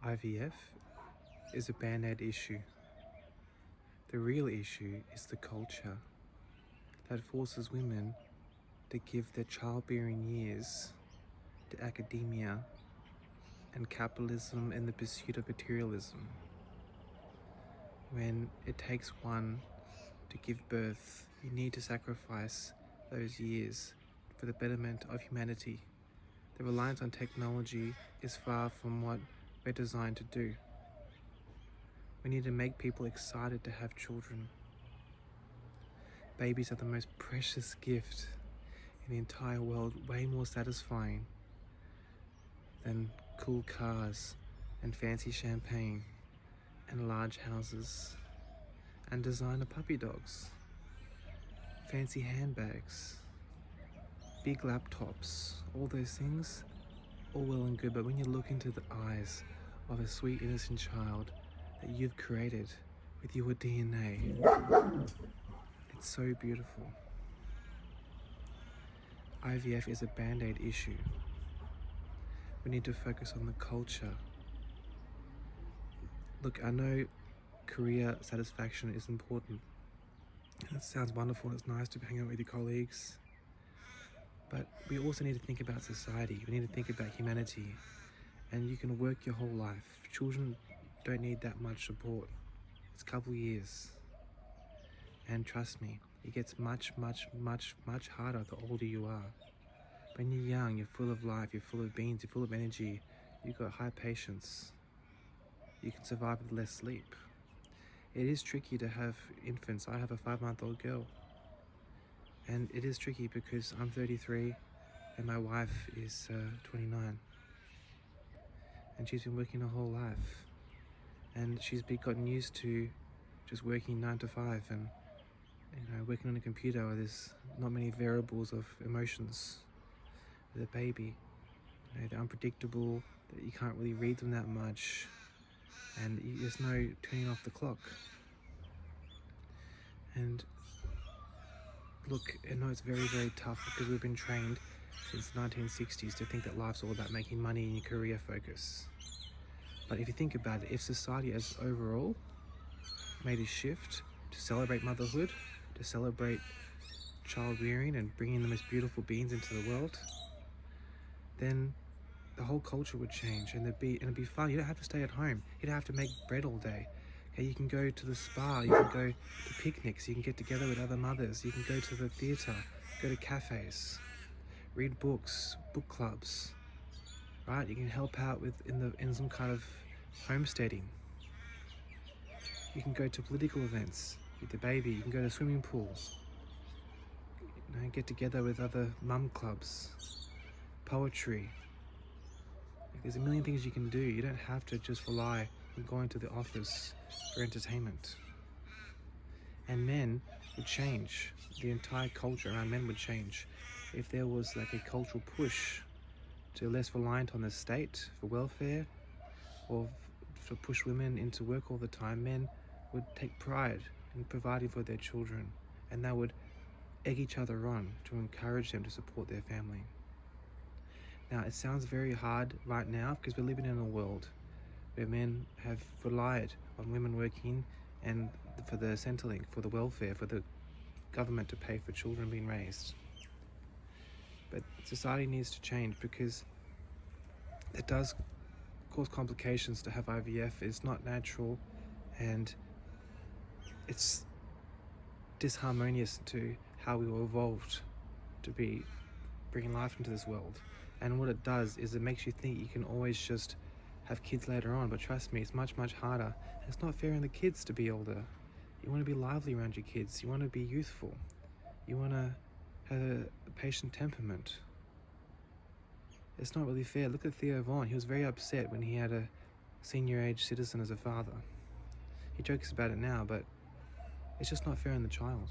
IVF is a band-aid issue. The real issue is the culture that forces women to give their childbearing years to academia and capitalism and the pursuit of materialism. When it takes one to give birth, you need to sacrifice those years for the betterment of humanity. The reliance on technology is far from what we're designed to do. We need to make people excited to have children. Babies are the most precious gift in the entire world, way more satisfying than cool cars and fancy champagne and large houses and designer puppy dogs, fancy handbags, big laptops. All those things, all well and good, but when you look into the eyes of a sweet innocent child that you've created with your DNA, it's so beautiful. IVF is a band-aid issue. We need to focus on the culture. Look, I know career satisfaction is important. It sounds wonderful, it's nice to hang out with your colleagues. But we also need to think about society. We need to think about humanity. And you can work your whole life. Children don't need that much support. It's a couple years. And trust me, it gets much harder the older you are. When you're young, you're full of life, you're full of beans, you're full of energy, you've got high patience. You can survive with less sleep. It is tricky to have infants. I have a 5-month-old girl. And it is tricky because I'm 33 and my wife is 29. And she's been working her whole life. And she's gotten used to just working 9 to 5 and working on a computer where there's not many variables of emotions. With a baby, they're unpredictable, that you can't really read them that much, and there's no turning off the clock. And look, I know it's very tough because we've been trained since the 1960s to think that life's all about making money and your career focus. But if you think about it, if society as overall made a shift to celebrate motherhood, to celebrate child rearing and bringing the most beautiful beings into the world, then the whole culture would change and it'd be fun. You don't have to stay at home. You don't have to make bread all day. Okay, you can go to the spa, you can go to picnics, you can get together with other mothers, you can go to the theatre, go to cafes, read books, book clubs, right? You can help out in some kind of homesteading. You can go to political events with the baby, you can go to swimming pools, get together with other mum clubs, poetry. There's a million things you can do. You don't have to just rely on going to the office for entertainment. And men would change. The entire culture around men would change. If there was like a cultural push to less reliant on the state for welfare or to push women into work all the time, men would take pride in providing for their children, and they would egg each other on to encourage them to support their family. Now, it sounds very hard right now because we're living in a world where men have relied on women working and for the Centrelink, for the welfare, for the government to pay for children being raised. But society needs to change because it does cause complications to have IVF. It's not natural and it's disharmonious to how we were evolved to be bringing life into this world. And what it does is it makes you think you can always just have kids later on, but trust me, it's much harder. It's not fair on the kids to be older. You want to be lively around your kids. You want to be youthful. You want to have a patient temperament. It's not really fair. Look at Theo Von. He was very upset when he had a senior age citizen as a father. He jokes about it now, but it's just not fair on the child.